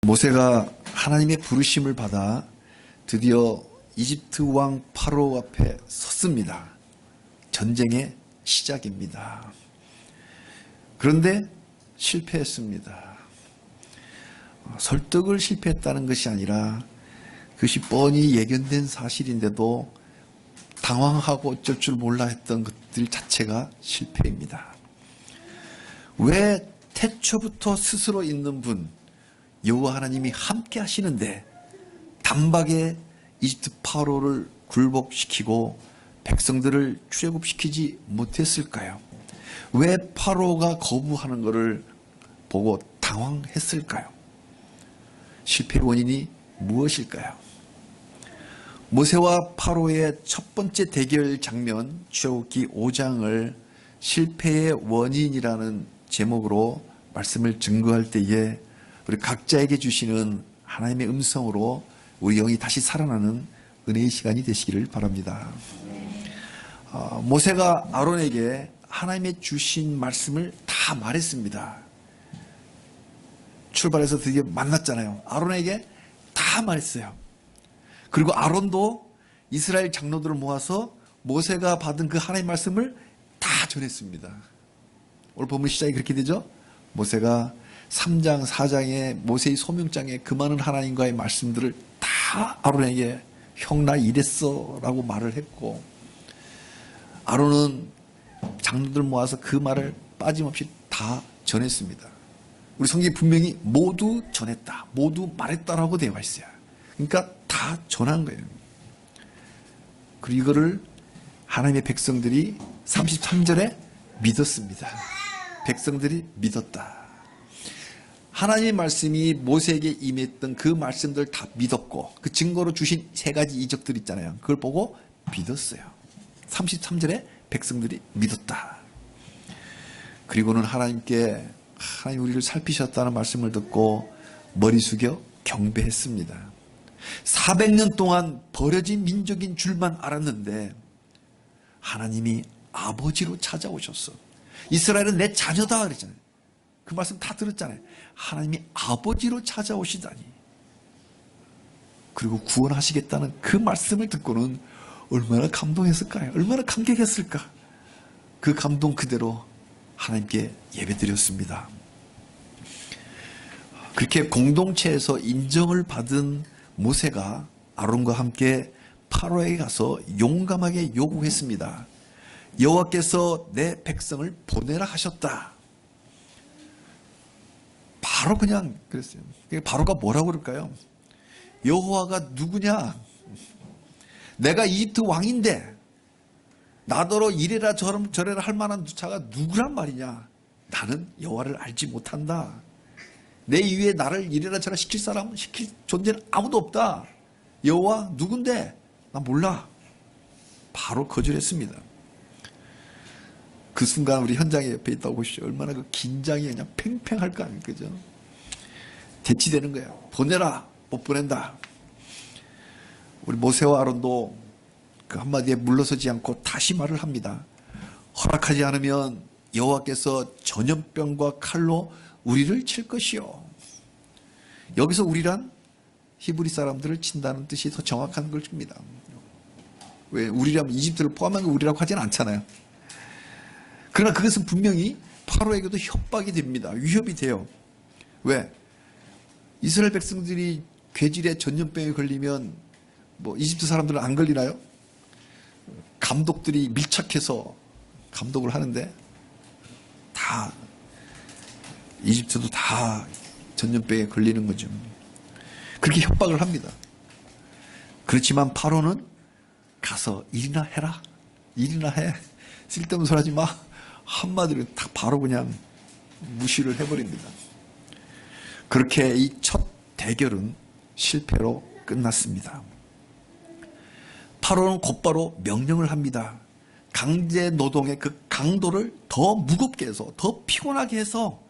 모세가 하나님의 부르심을 받아 드디어 이집트 왕 파로 앞에 섰습니다. 전쟁의 시작입니다. 그런데 실패했습니다. 설득을 실패했다는 것이 아니라 그것이 뻔히 예견된 사실인데도 당황하고 어쩔 줄 몰라 했던 것들 자체가 실패입니다. 왜 태초부터 스스로 있는 분 여호와 하나님이 함께 하시는데 단박에 이집트 파로를 굴복시키고 백성들을 출애굽시키지 못했을까요? 왜 파로가 거부하는 것을 보고 당황했을까요? 실패의 원인이 무엇일까요? 모세와 파로의 첫 번째 대결 장면 출애굽기 5장을 실패의 원인이라는 제목으로 말씀을 증거할 때에 우리 각자에게 주시는 하나님의 음성으로 우리 영이 다시 살아나는 은혜의 시간이 되시기를 바랍니다. 모세가 아론에게 하나님의 주신 말씀을 다 말했습니다. 출발해서 드디어 만났잖아요. 아론에게 다 말했어요. 그리고 아론도 이스라엘 장로들을 모아서 모세가 받은 그 하나님의 말씀을 다 전했습니다. 오늘 본문 시작이 그렇게 되죠. 모세가 3장, 4장의 모세의 소명장에 그 많은 하나님과의 말씀들을 다 아론에게 형 나 이랬어 라고 말을 했고, 아론은 장로들 모아서 그 말을 빠짐없이 다 전했습니다. 우리 성경에 분명히 모두 전했다, 모두 말했다라고 되어 있어요. 그러니까 다 전한 거예요. 그리고 이거를 하나님의 백성들이 33절에 믿었습니다. 백성들이 믿었다. 하나님의 말씀이 모세에게 임했던 그 말씀들 다 믿었고, 그 증거로 주신 세 가지 이적들 있잖아요. 그걸 보고 믿었어요. 33절에 백성들이 믿었다. 그리고는 하나님께 하나님 우리를 살피셨다는 말씀을 듣고 머리 숙여 경배했습니다. 400년 동안 버려진 민족인 줄만 알았는데 하나님이 아버지로 찾아오셨어. 이스라엘은 내 자녀다 그랬잖아요. 그 말씀 다 들었잖아요. 하나님이 아버지로 찾아오시다니. 그리고 구원하시겠다는 그 말씀을 듣고는 얼마나 감동했을까요? 얼마나 감격했을까? 그 감동 그대로 하나님께 예배드렸습니다. 그렇게 공동체에서 인정을 받은 모세가 아론과 함께 파로에게 가서 용감하게 요구했습니다. 여호와께서 내 백성을 보내라 하셨다. 바로 그냥 그랬어요. 바로가 뭐라고 그럴까요? 여호와가 누구냐? 내가 이집트 왕인데 나더러 이래라 저래라 할 만한 자가 누구란 말이냐? 나는 여호와를 알지 못한다. 내 위에 나를 이래라 저래라 시킬 사람, 시킬 존재는 아무도 없다. 여호와 누군데? 나 몰라. 바로 거절했습니다. 그 순간 우리 현장에 옆에 있다고 보십시오. 얼마나 그 긴장이 그냥 팽팽할 거 아닙니까? 그죠? 대치되는 거예요. 보내라. 못 보낸다. 우리 모세와 아론도 그 한마디에 물러서지 않고 다시 말을 합니다. 허락하지 않으면 여호와께서 전염병과 칼로 우리를 칠 것이요. 여기서 우리란 히브리 사람들을 친다는 뜻이 더 정확한 걸 줍니다. 왜 우리라면 이집트를 포함한 거 우리라고 하지는 않잖아요. 그러나 그것은 분명히 파로에게도 협박이 됩니다. 위협이 돼요. 왜? 이스라엘 백성들이 괴질에 전염병에 걸리면 뭐 이집트 사람들은 안 걸리나요? 감독들이 밀착해서 감독을 하는데 다 이집트도 다 전염병에 걸리는 거죠. 그렇게 협박을 합니다. 그렇지만 파로는 가서 일이나 해라. 일이나 해. 쓸데없는 소리 하지 마. 한마디로 다 바로 그냥 무시를 해버립니다. 그렇게 이 첫 대결은 실패로 끝났습니다. 파로는 곧바로 명령을 합니다. 강제 노동의 그 강도를 더 무겁게 해서 더 피곤하게 해서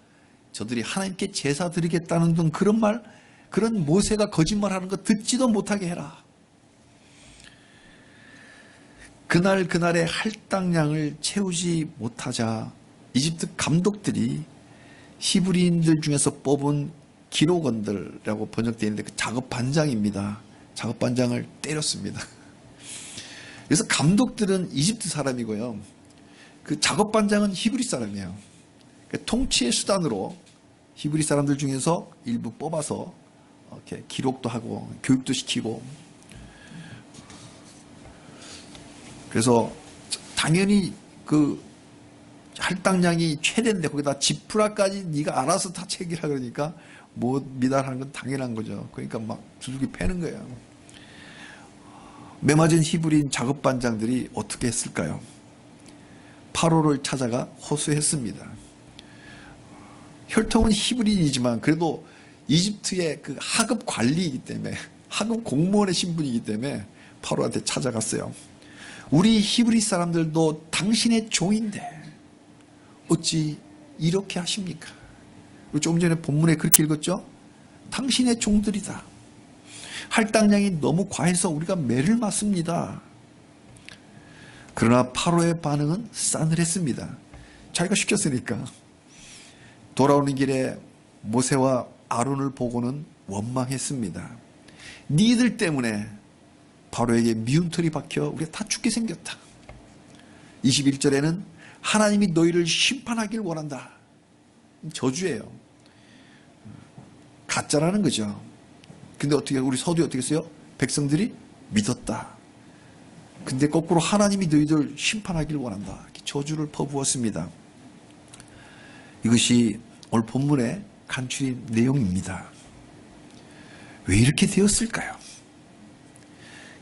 저들이 하나님께 제사 드리겠다는 등 그런 말, 그런 모세가 거짓말하는 거 듣지도 못하게 해라. 그날의 할당량을 채우지 못하자 이집트 감독들이 히브리인들 중에서 뽑은 기록원들이라고 번역되어 있는데 그 작업반장입니다. 작업반장을 때렸습니다. 그래서 감독들은 이집트 사람이고요. 그 작업반장은 히브리 사람이에요. 통치의 수단으로 히브리 사람들 중에서 일부 뽑아서 이렇게 기록도 하고 교육도 시키고, 그래서 당연히 그 할당량이 최대인데 거기다 지푸라까지 네가 알아서 다 챙기라 그러니까 못 미달하는 건 당연한 거죠. 그러니까 막 두들기 패는 거예요. 메맞은 히브리인 작업반장들이 어떻게 했을까요? 파로를 찾아가 호소했습니다. 혈통은 히브리인이지만 그래도 이집트의 그 하급 관리이기 때문에, 하급 공무원의 신분이기 때문에 파로한테 찾아갔어요. 우리 히브리 사람들도 당신의 종인데 어찌 이렇게 하십니까? 조금 전에 본문에 그렇게 읽었죠? 당신의 종들이다. 할당량이 너무 과해서 우리가 매를 맞습니다. 그러나 파로의 반응은 싸늘했습니다. 자기가 시켰으니까. 돌아오는 길에 모세와 아론을 보고는 원망했습니다. 니들 때문에 바로에게 미운 털이 박혀 우리가 다 죽게 생겼다. 21절에는 하나님이 너희를 심판하길 원한다. 저주예요. 가짜라는 거죠. 근데 어떻게, 우리 서두에 어떻게 써요? 백성들이 믿었다. 근데 거꾸로 하나님이 너희들 심판하길 원한다. 이렇게 저주를 퍼부었습니다. 이것이 오늘 본문의 간추린 내용입니다. 왜 이렇게 되었을까요?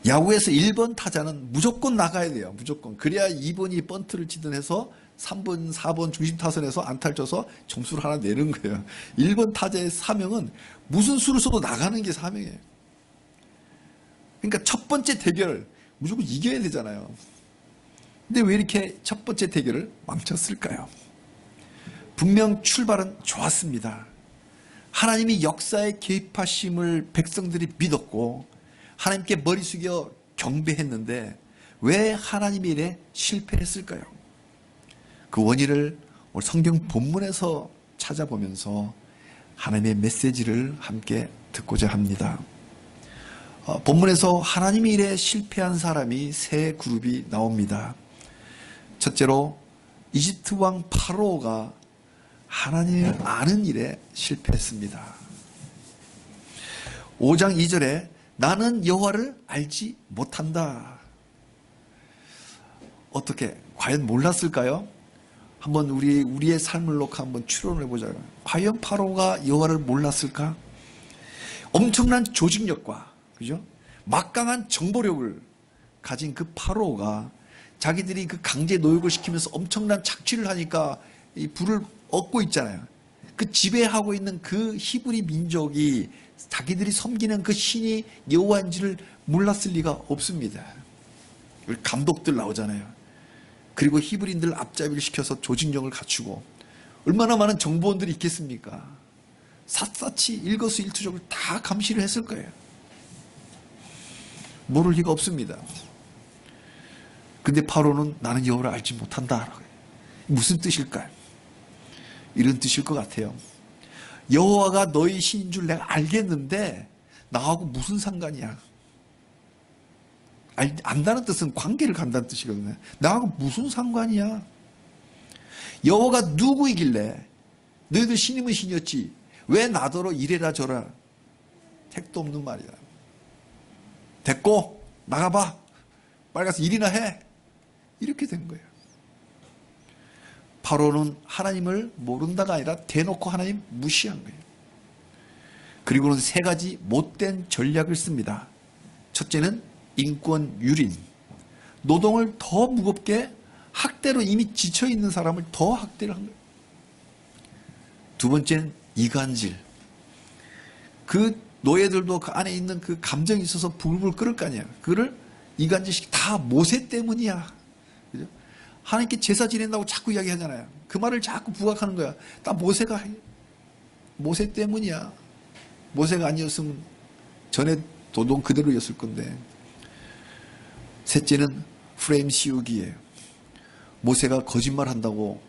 야구에서 1번 타자는 무조건 나가야 돼요. 무조건. 그래야 2번이 번트를 치든 해서 3번, 4번 중심 타선에서 안타를 쳐서 점수를 하나 내는 거예요. 1번 타자의 사명은 무슨 수를 써도 나가는 게 사명이에요. 그러니까 첫 번째 대결 무조건 이겨야 되잖아요. 근데 왜 이렇게 첫 번째 대결을 망쳤을까요? 분명 출발은 좋았습니다. 하나님이 역사에 개입하심을 백성들이 믿었고 하나님께 머리 숙여 경배했는데 왜 하나님이 이래 실패했을까요? 그 원인을 오늘 성경 본문에서 찾아보면서 하나님의 메시지를 함께 듣고자 합니다. 본문에서 하나님이 이래 실패한 사람이 세 그룹이 나옵니다. 첫째로 이집트 왕 파로가 하나님을 아는 일에 실패했습니다. 5장 2절에 나는 여호와를 알지 못한다. 어떻게? 과연 몰랐을까요? 한번 우리의 삶을 놓고 한번 추론을 해보자고요. 과연 파로가 여호와를 몰랐을까? 엄청난 조직력과, 그죠? 막강한 정보력을 가진 그 파로가 자기들이 그 강제 노역을 시키면서 엄청난 착취를 하니까 이 불을 얻고 있잖아요. 그 지배하고 있는 그 히브리 민족이 자기들이 섬기는 그 신이 여호와인지를 몰랐을 리가 없습니다. 감독들 나오잖아요. 그리고 히브리인들 앞잡이를 시켜서 조직력을 갖추고 얼마나 많은 정보원들이 있겠습니까? 샅샅이 일거수일투족을 다 감시를 했을 거예요. 모를 리가 없습니다. 근데 파로는 나는 여호와를 알지 못한다. 무슨 뜻일까요? 이런 뜻일 것 같아요. 여호와가 너희 신인 줄 내가 알겠는데 나하고 무슨 상관이야? 안다는 뜻은 관계를 간다는 뜻이거든요. 나하고 무슨 상관이야? 여호와가 누구이길래 너희들 신임은 신이었지 왜 나더러 이래라 저라? 택도 없는 말이야. 됐고 나가봐. 빨리 가서 일이나 해. 이렇게 된 거예요. 파로는 하나님을 모른다가 아니라 대놓고 하나님 무시한 거예요. 그리고는 세 가지 못된 전략을 씁니다. 첫째는 인권 유린. 노동을 더 무겁게 학대로 이미 지쳐있는 사람을 더 학대를 한 거예요. 두 번째는 이간질. 그 노예들도 그 안에 있는 그 감정이 있어서 불불 끓을 거 아니야. 그거를 이간질시키 다 모세 때문이야. 그죠? 하나님께 제사 지낸다고 자꾸 이야기하잖아요. 그 말을 자꾸 부각하는 거야. 다 모세가 모세 때문이야. 모세가 아니었으면 전에 도동 그대로였을 건데. 셋째는 프레임 씌우기예요. 모세가 거짓말한다고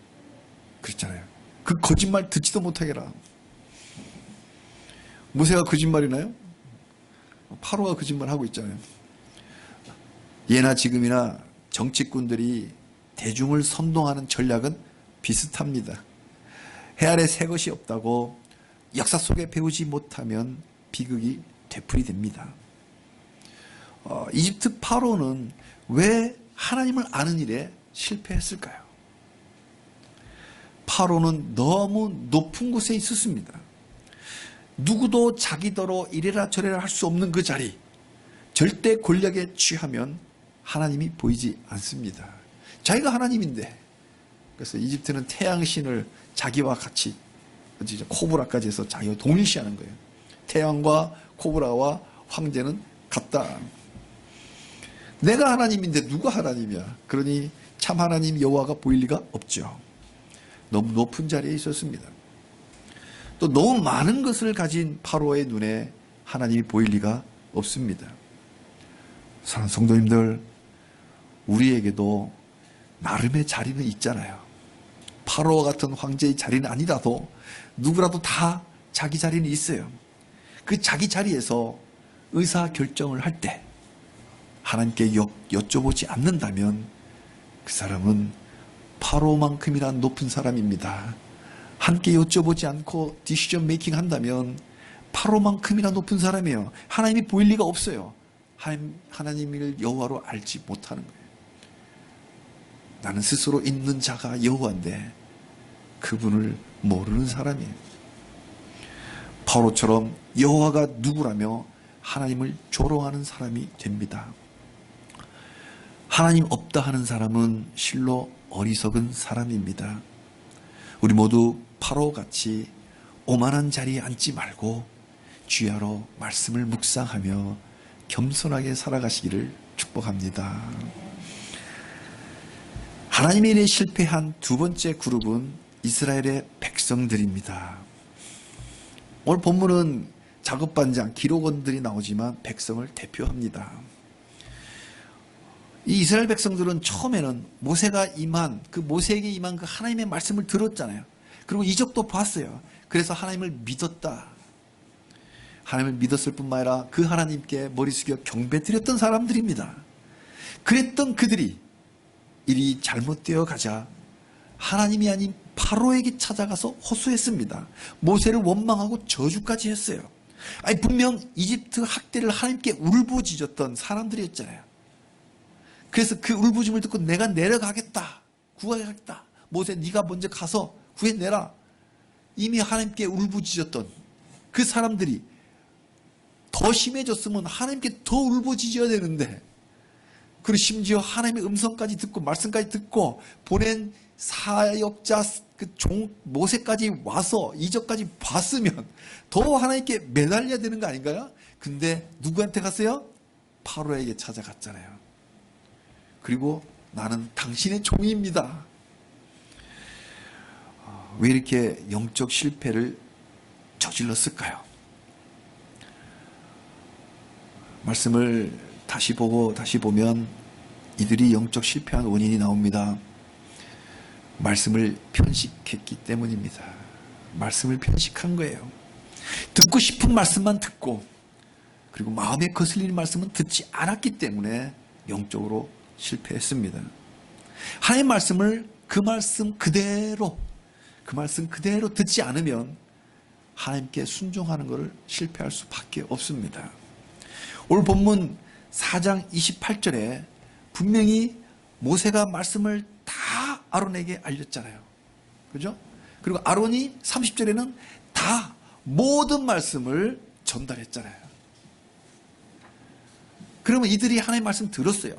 그랬잖아요. 그 거짓말 듣지도 못하게 해라. 모세가 거짓말이나요? 파로가 거짓말하고 있잖아요. 예나 지금이나 정치꾼들이 대중을 선동하는 전략은 비슷합니다. 해 아래 새 것이 없다고 역사 속에 배우지 못하면 비극이 되풀이됩니다. 이집트 파로는 왜 하나님을 아는 일에 실패했을까요? 파로는 너무 높은 곳에 있었습니다. 누구도 자기더러 이래라 저래라 할 수 없는 그 자리, 절대 권력에 취하면 하나님이 보이지 않습니다. 자기가 하나님인데, 그래서 이집트는 태양신을 자기와 같이 코브라까지 해서 자기와 동일시하는 거예요. 태양과 코브라와 황제는 같다. 내가 하나님인데 누가 하나님이야? 그러니 참 하나님 여호와가 보일 리가 없죠. 너무 높은 자리에 있었습니다. 또 너무 많은 것을 가진 파로의 눈에 하나님이 보일 리가 없습니다. 사랑하는 성도님들, 우리에게도 나름의 자리는 있잖아요. 파로와 같은 황제의 자리는 아니라도 누구라도 다 자기 자리는 있어요. 그 자기 자리에서 의사결정을 할 때 하나님께 여쭤보지 않는다면 그 사람은 파로만큼이나 높은 사람입니다. 함께 여쭤보지 않고 디시전 메이킹 한다면 파로만큼이나 높은 사람이에요. 하나님이 보일 리가 없어요. 하나님을 여호와로 알지 못하는 거예요. 나는 스스로 있는 자가 여호와인데 그분을 모르는 사람이에요. 바로처럼 여호와가 누구라며 하나님을 조롱하는 사람이 됩니다. 하나님 없다 하는 사람은 실로 어리석은 사람입니다. 우리 모두 파로같이 오만한 자리에 앉지 말고 주야로 말씀을 묵상하며 겸손하게 살아가시기를 축복합니다. 하나님의 일에 실패한 두 번째 그룹은 이스라엘의 백성들입니다. 오늘 본문은 작업반장, 기록원들이 나오지만 백성을 대표합니다. 이 이스라엘 백성들은 처음에는 모세에게 임한 그 하나님의 말씀을 들었잖아요. 그리고 이적도 봤어요. 그래서 하나님을 믿었다. 하나님을 믿었을 뿐만 아니라 그 하나님께 머리 숙여 경배 드렸던 사람들입니다. 그랬던 그들이 일이 잘못되어 가자 하나님이 아닌 파로에게 찾아가서 호소했습니다. 모세를 원망하고 저주까지 했어요. 분명 이집트 학대를 하나님께 울부짖었던 사람들이었잖아요. 그래서 그 울부짖음을 듣고 내가 내려가겠다, 구하겠다, 모세 네가 먼저 가서 구해내라. 이미 하나님께 울부짖었던 그 사람들이 더 심해졌으면 하나님께 더 울부짖어야 되는데, 그리고 심지어 하나님의 음성까지 듣고 말씀까지 듣고 보낸 사역자 그 종 모세까지 와서 이적까지 봤으면 더 하나님께 매달려야 되는 거 아닌가요? 근데 누구한테 갔어요? 파로에게 찾아갔잖아요. 그리고 나는 당신의 종입니다. 왜 이렇게 영적 실패를 저질렀을까요? 말씀을 다시 보고 다시 보면 이들이 영적 실패한 원인이 나옵니다. 말씀을 편식했기 때문입니다. 말씀을 편식한 거예요. 듣고 싶은 말씀만 듣고, 그리고 마음에 거슬리는 말씀은 듣지 않았기 때문에 영적으로 실패했습니다. 하나님의 말씀을 그 말씀 그대로 듣지 않으면 하나님께 순종하는 것을 실패할 수밖에 없습니다. 오늘 본문 4장 28절에 분명히 모세가 말씀을 다 아론에게 알렸잖아요. 그죠? 그리고 아론이 30절에는 다 모든 말씀을 전달했잖아요. 그러면 이들이 하나님의 말씀 들었어요.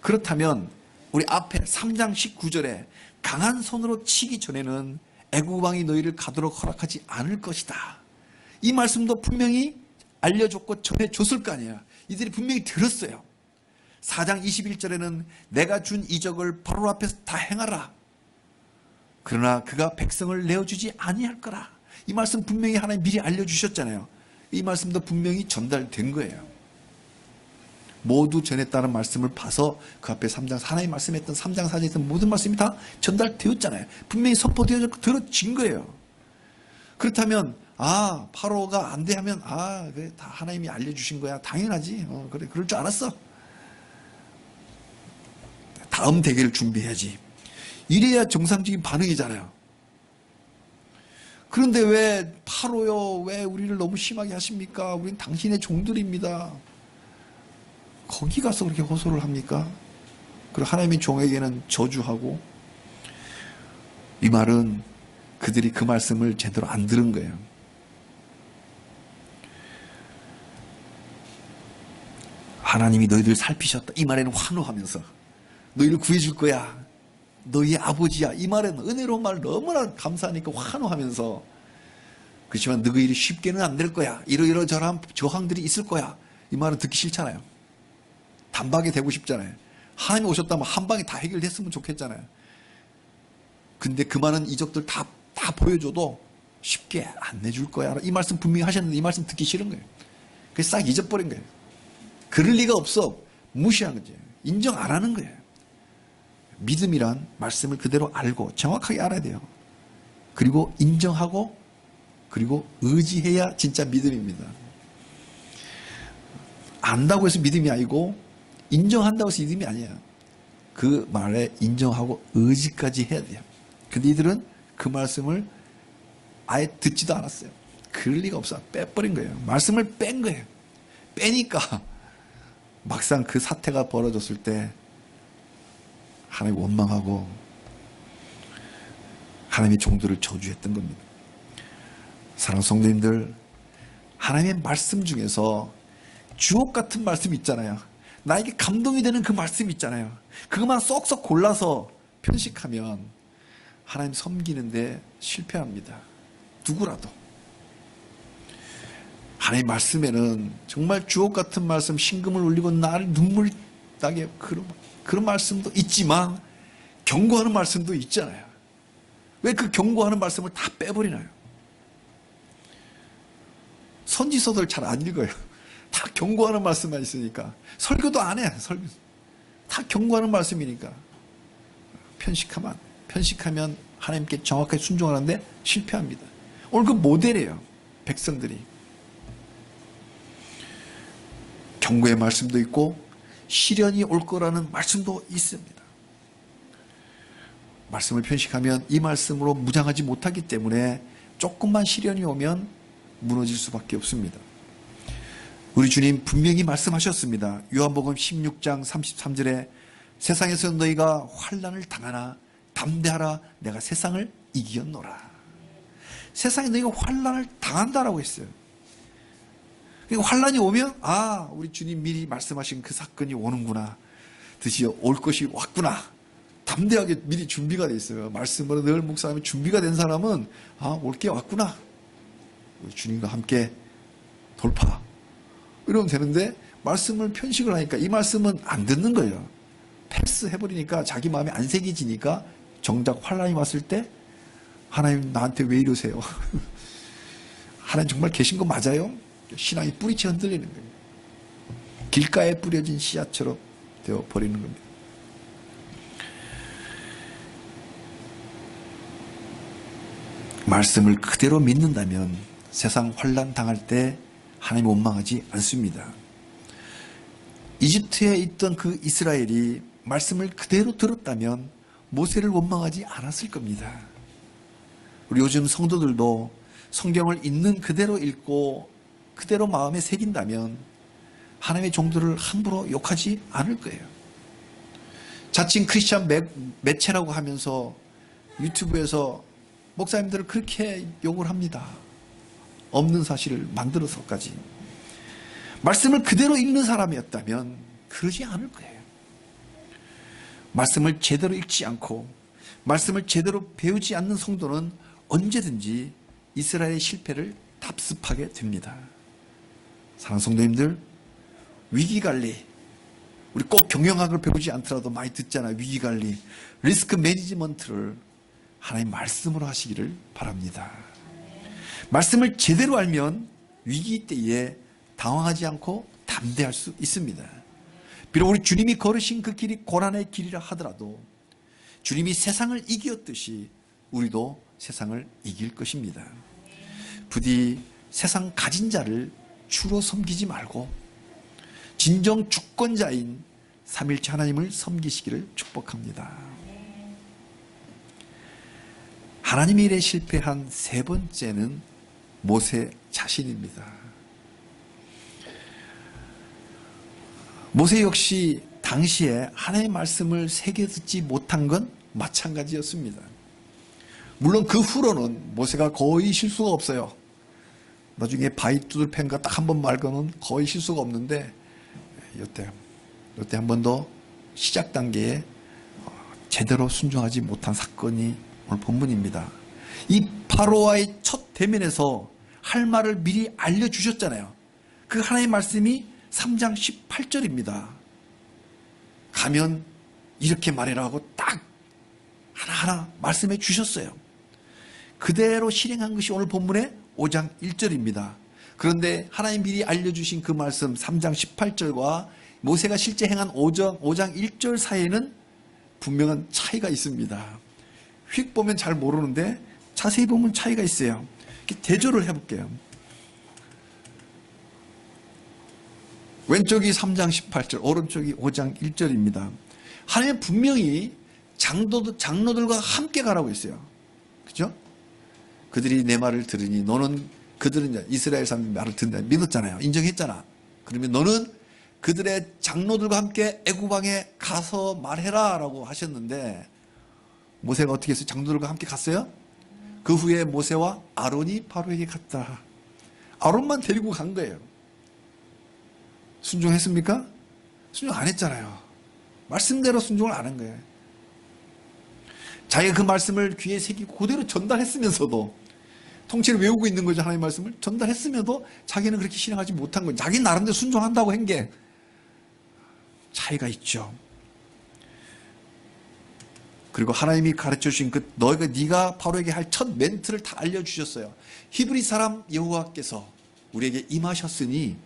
그렇다면 우리 앞에 3장 19절에 강한 손으로 치기 전에는 애굽 왕이 너희를 가도록 허락하지 않을 것이다. 이 말씀도 분명히 알려줬고 전해줬을 거 아니에요. 이들이 분명히 들었어요. 4장 21절에는 내가 준 이적을 바로 앞에서 다 행하라. 그러나 그가 백성을 내어주지 아니할 거라. 이 말씀 분명히 하나님 미리 알려주셨잖아요. 이 말씀도 분명히 전달된 거예요. 모두 전했다는 말씀을 봐서 그 앞에 3장 하나님 말씀했던 3장 4장에 있던 모든 말씀이 다 전달되었잖아요. 분명히 선포되어져 들어진 거예요. 그렇다면 아, 파로가 안 돼 하면, 아, 그래, 다 하나님이 알려주신 거야. 당연하지. 그래, 그럴 줄 알았어. 다음 대결을 준비해야지. 이래야 정상적인 반응이잖아요. 그런데 왜 파로요? 왜 우리를 너무 심하게 하십니까? 우린 당신의 종들입니다. 거기 가서 그렇게 호소를 합니까? 그리고 하나님의 종에게는 저주하고, 이 말은 그들이 그 말씀을 제대로 안 들은 거예요. 하나님이 너희들 살피셨다. 이 말에는 환호하면서 너희를 구해줄 거야. 너희의 아버지야. 이 말에는 은혜로운 말 너무나 감사하니까 환호하면서, 그렇지만 너희 일이 쉽게는 안 될 거야. 이러저러한 저항들이 있을 거야. 이 말은 듣기 싫잖아요. 단박에 되고 싶잖아요. 하나님이 오셨다면 한 방에 다 해결됐으면 좋겠잖아요. 근데 그 많은 이적들 다 보여줘도 쉽게 안 내줄 거야. 이 말씀 분명히 하셨는데 이 말씀 듣기 싫은 거예요. 그래서 싹 잊어버린 거예요. 그럴 리가 없어. 무시하는 거죠. 인정 안 하는 거예요. 믿음이란 말씀을 그대로 알고 정확하게 알아야 돼요. 그리고 인정하고, 그리고 의지해야 진짜 믿음입니다. 안다고 해서 믿음이 아니고 인정한다고 해서 믿음이 아니에요. 그 말에 인정하고 의지까지 해야 돼요. 근데 이들은 그 말씀을 아예 듣지도 않았어요. 그럴 리가 없어. 빼버린 거예요. 말씀을 뺀 거예요. 빼니까 막상 그 사태가 벌어졌을 때 하나님 원망하고 하나님의 종들을 저주했던 겁니다. 사랑하는 성도님들, 하나님의 말씀 중에서 주옥 같은 말씀 있잖아요. 나에게 감동이 되는 그 말씀 있잖아요. 그것만 쏙쏙 골라서 편식하면 하나님 섬기는데 실패합니다. 누구라도. 하나님 말씀에는 정말 주옥 같은 말씀, 심금을 울리고 나를 눈물 나게 그런 말씀도 있지만 경고하는 말씀도 있잖아요. 왜 그 경고하는 말씀을 다 빼버리나요? 선지서들 잘 안 읽어요. 다 경고하는 말씀만 있으니까. 설교도 안 해. 설교. 다 경고하는 말씀이니까. 편식하면 하나님께 정확하게 순종하는데 실패합니다. 오늘 그 모델이에요. 백성들이. 경고의 말씀도 있고 시련이 올 거라는 말씀도 있습니다. 말씀을 편식하면 이 말씀으로 무장하지 못하기 때문에 조금만 시련이 오면 무너질 수밖에 없습니다. 우리 주님 분명히 말씀하셨습니다. 요한복음 16장 33절에 세상에서 너희가 환난을 당하나 담대하라, 내가 세상을 이기었노라. 세상에 너희가 환난을 당한다라고 했어요. 그러니까 환난이 오면 우리 주님 미리 말씀하신 그 사건이 오는구나. 드디어 올 것이 왔구나. 담대하게 미리 준비가 돼 있어요. 말씀으로 늘 묵상하면 준비가 된 사람은 올 게 왔구나. 우리 주님과 함께 돌파. 이러면 되는데 말씀을 편식을 하니까 이 말씀은 안 듣는 거예요. 패스해버리니까 자기 마음에 안 새겨지니까 정작 환난이 왔을 때 하나님 나한테 왜 이러세요? 하나님 정말 계신 거 맞아요? 신앙이 뿌리채 흔들리는 거예요. 길가에 뿌려진 씨앗처럼 되어버리는 겁니다. 말씀을 그대로 믿는다면 세상 환난 당할 때 하나님 원망하지 않습니다. 이집트에 있던 그 이스라엘이 말씀을 그대로 들었다면 모세를 원망하지 않았을 겁니다. 우리 요즘 성도들도 성경을 있는 그대로 읽고 그대로 마음에 새긴다면 하나님의 종들을 함부로 욕하지 않을 거예요. 자칭 크리스찬 매체라고 하면서 유튜브에서 목사님들을 그렇게 욕을 합니다. 없는 사실을 만들어서까지. 말씀을 그대로 읽는 사람이었다면 그러지 않을 거예요. 말씀을 제대로 읽지 않고 말씀을 제대로 배우지 않는 성도는 언제든지 이스라엘의 실패를 답습하게 됩니다. 사랑하는 성도님들, 위기관리, 우리 꼭 경영학을 배우지 않더라도 많이 듣잖아요. 위기관리, 리스크 매니지먼트를 하나님 말씀으로 하시기를 바랍니다. 말씀을 제대로 알면 위기 때에 당황하지 않고 담대할 수 있습니다. 비록 우리 주님이 걸으신 그 길이 고난의 길이라 하더라도 주님이 세상을 이겼듯이 우리도 세상을 이길 것입니다. 부디 세상 가진 자를 주로 섬기지 말고 진정 주권자인 삼일체 하나님을 섬기시기를 축복합니다. 하나님의 일에 실패한 세 번째는 모세 자신입니다. 모세 역시 당시에 하나님의 말씀을 새겨 듣지 못한 건 마찬가지였습니다. 물론 그 후로는 모세가 거의 실수가 없어요. 나중에 바위 뚫을 팬가 딱 한 번 말고는 거의 실수가 없는데 이때 한 번 더 시작 단계에 제대로 순종하지 못한 사건이 오늘 본문입니다. 이 바로와의 첫 대면에서 할 말을 미리 알려주셨잖아요. 그 하나님의 말씀이 3장 18절입니다. 가면 이렇게 말해라 하고 딱 하나하나 말씀해 주셨어요. 그대로 실행한 것이 오늘 본문의 5장 1절입니다. 그런데 하나님 미리 알려주신 그 말씀 3장 18절과 모세가 실제 행한 5장 1절 사이에는 분명한 차이가 있습니다. 휙 보면 잘 모르는데 자세히 보면 차이가 있어요. 대조를 해볼게요. 왼쪽이 3장 18절, 오른쪽이 5장 1절입니다. 하나님은 분명히 장로들과 함께 가라고 했어요. 그죠? 그들이 내 말을 들으니 너는 그들은 이스라엘 사람의 말을 듣는다 믿었잖아요. 인정했잖아. 그러면 너는 그들의 장로들과 함께 애굽 왕에 가서 말해라 라고 하셨는데 모세가 어떻게 했어요? 장로들과 함께 갔어요? 그 후에 모세와 아론이 바로에게 갔다. 아론만 데리고 간 거예요. 순종했습니까? 순종 안 했잖아요. 말씀대로 순종을 안 한 거예요. 자기가 그 말씀을 귀에 새기고 그대로 전달했으면서도 통째로 외우고 있는 거죠. 하나님의 말씀을 전달했으면도 자기는 그렇게 실행하지 못한 거예요. 자기 나름대로 순종한다고 한 게 차이가 있죠. 그리고 하나님이 가르쳐 주신 그 네가 바로에게 할 첫 멘트를 다 알려주셨어요. 히브리 사람 여호와께서 우리에게 임하셨으니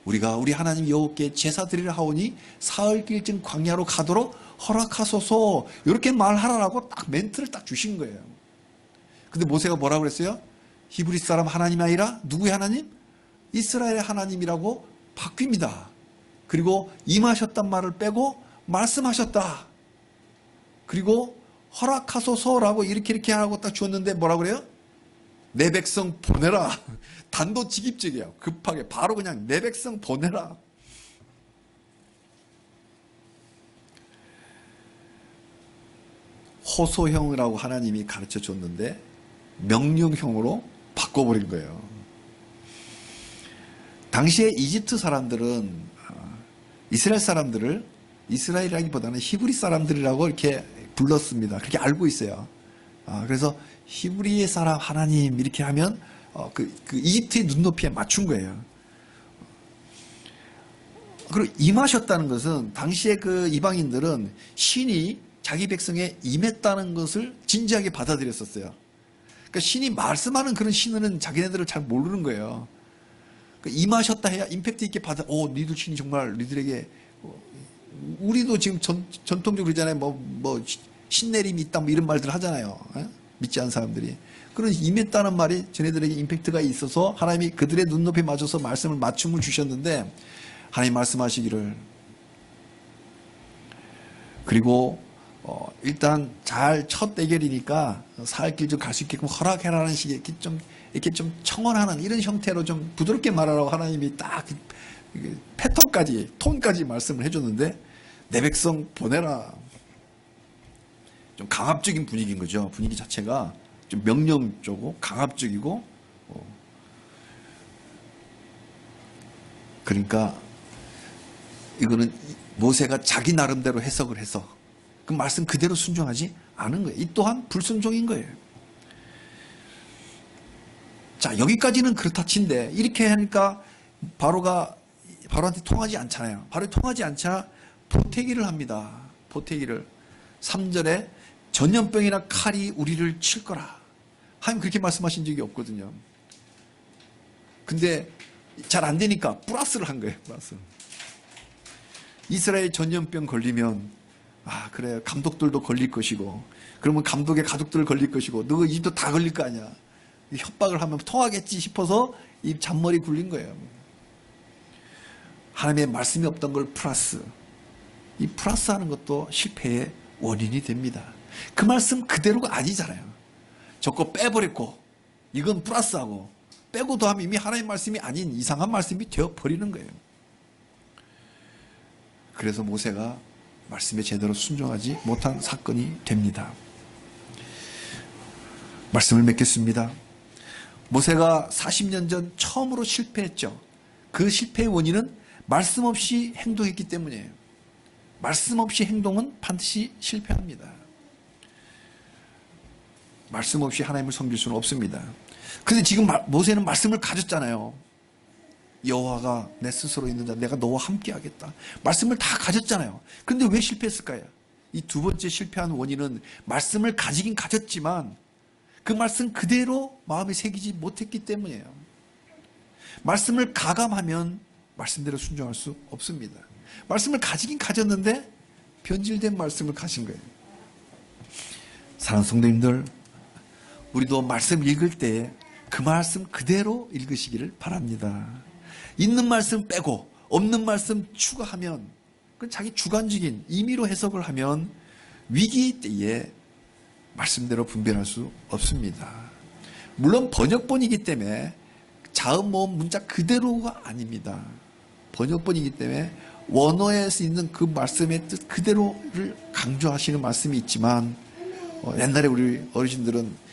우리가 우리 하나님 여호와께 제사 드리려 하오니 사흘길쯤 광야로 가도록 허락하소서 이렇게 말하라라고 딱 멘트를 딱 주신 거예요. 근데 모세가 뭐라고 그랬어요? 히브리 사람 하나님이 아니라 누구의 하나님? 이스라엘의 하나님이라고 바뀝니다. 그리고 임하셨단 말을 빼고 말씀하셨다. 그리고 허락하소서라고 이렇게 하고 딱 주었는데 뭐라고 그래요? 내 백성 보내라. 단도직입적이에요. 급하게 바로 그냥 내 백성 보내라. 호소형이라고 하나님이 가르쳐 줬는데 명령형으로 바꿔버린 거예요. 당시에 이집트 사람들은 이스라엘 사람들을 이스라엘이라기보다는 히브리 사람들이라고 이렇게 불렀습니다. 그렇게 알고 있어요. 그래서 히브리의 사람 하나님 이렇게 하면 그 이집트의 눈높이에 맞춘 거예요. 그리고 임하셨다는 것은 당시에 그 이방인들은 신이 자기 백성에 임했다는 것을 진지하게 받아들였었어요. 그러니까 신이 말씀하는 그런 신은 자기네들을 잘 모르는 거예요. 그러니까 임하셨다 해야 임팩트 있게 니들 신이 정말 니들에게 우리도 지금 전통적으로 그러잖아요. 뭐 신내림이 있다 뭐 이런 말들 하잖아요. 믿지 않는 사람들이. 그런 임했다는 말이 쟤네들에게 임팩트가 있어서 하나님이 그들의 눈높이에 맞춰서 말씀을 맞춤을 주셨는데 하나님 말씀하시기를 그리고 일단 잘 첫 대결이니까 사흘길 좀 갈 수 있게끔 허락해라는 식의 이렇게 좀 청원하는 이런 형태로 좀 부드럽게 말하라고 하나님이 딱 패턴까지 톤까지 말씀을 해줬는데 내 백성 보내라. 좀 강압적인 분위기인 거죠. 분위기 자체가 좀 명령적이고 강압적이고 그러니까 이거는 모세가 자기 나름대로 해석을 해서 그 말씀 그대로 순종하지 않은 거예요. 이 또한 불순종인 거예요. 자, 여기까지는 그렇다 친데 이렇게 하니까 바로한테 통하지 않잖아요. 바로 통하지 않자 보태기를 합니다. 보태기를 3절에 전염병이나 칼이 우리를 칠 거라. 하나님 그렇게 말씀하신 적이 없거든요. 근데 잘 안 되니까 플러스를 한 거예요. 플러스. 이스라엘 전염병 걸리면 그래 감독들도 걸릴 것이고 그러면 감독의 가족들 걸릴 것이고 너 이집트 다 걸릴 거 아니야. 협박을 하면 통하겠지 싶어서 이 잔머리 굴린 거예요. 하나님의 말씀이 없던 걸 플러스. 이 플러스 하는 것도 실패의 원인이 됩니다. 그 말씀 그대로가 아니잖아요. 저거 빼버렸고, 이건 플러스하고, 빼고 더하면 이미 하나님의 말씀이 아닌 이상한 말씀이 되어버리는 거예요. 그래서 모세가 말씀에 제대로 순종하지 못한 사건이 됩니다. 말씀을 맺겠습니다. 모세가 40년 전 처음으로 실패했죠. 그 실패의 원인은 말씀 없이 행동했기 때문이에요. 말씀 없이 행동은 반드시 실패합니다. 말씀 없이 하나님을 섬길 수는 없습니다. 근데 지금 모세는 말씀을 가졌잖아요. 여호와가 내 스스로 있는 자, 내가 너와 함께 하겠다. 말씀을 다 가졌잖아요. 그런데 왜 실패했을까요? 이 두 번째 실패한 원인은 말씀을 가지긴 가졌지만 그 말씀 그대로 마음에 새기지 못했기 때문이에요. 말씀을 가감하면 말씀대로 순종할 수 없습니다. 말씀을 가지긴 가졌는데 변질된 말씀을 가진 거예요. 사랑하는 성도님들, 우리도 말씀 읽을 때 그 말씀 그대로 읽으시기를 바랍니다. 있는 말씀 빼고 없는 말씀 추가하면 그건 자기 주관적인 임의로 해석을 하면 위기 때에 말씀대로 분별할 수 없습니다. 물론 번역본이기 때문에 자음 모음 문자 그대로가 아닙니다. 번역본이기 때문에 원어에 있는 그 말씀의 뜻 그대로를 강조하시는 말씀이 있지만 옛날에 우리 어르신들은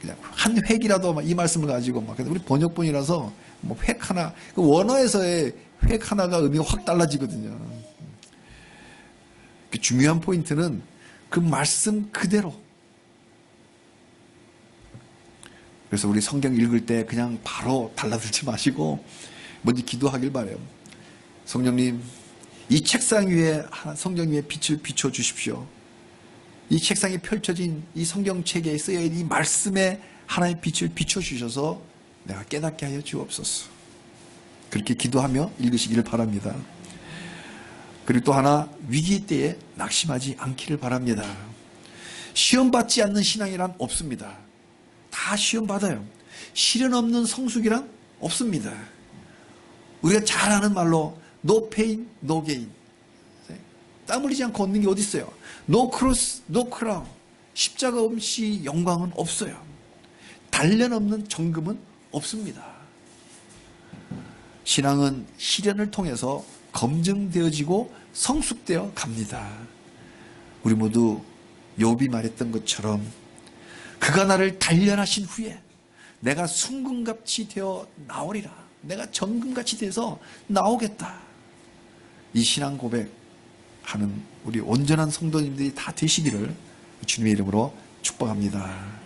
그냥 한 획이라도 이 말씀을 가지고 막 우리 번역본이라서 뭐 획 하나 그 원어에서의 획 하나가 의미가 확 달라지거든요. 그 중요한 포인트는 그 말씀 그대로. 그래서 우리 성경 읽을 때 그냥 바로 달라들지 마시고 먼저 기도하길 바래요. 성령님, 이 책상 위에 성경 위에 빛을 비춰 주십시오. 이 책상에 펼쳐진 이 성경책에 쓰여있는 이 말씀에 하나의 빛을 비춰주셔서 내가 깨닫게 하여 주옵소서. 그렇게 기도하며 읽으시기를 바랍니다. 그리고 또 하나, 위기 때에 낙심하지 않기를 바랍니다. 시험 받지 않는 신앙이란 없습니다. 다 시험 받아요. 시련 없는 성숙이란 없습니다. 우리가 잘 아는 말로 no pain, no gain. 땀 흘리지 않고 얻는 게 어디 있어요? No cross, no crown. 십자가 없이 영광은 없어요. 단련 없는 정금은 없습니다. 신앙은 시련을 통해서 검증되어지고 성숙되어 갑니다. 우리 모두 욥이 말했던 것처럼 그가 나를 단련하신 후에 내가 순금같이 되어 나오리라. 내가 정금같이 돼서 나오겠다. 이 신앙 고백하는 우리 온전한 성도님들이 다 되시기를 주님의 이름으로 축복합니다.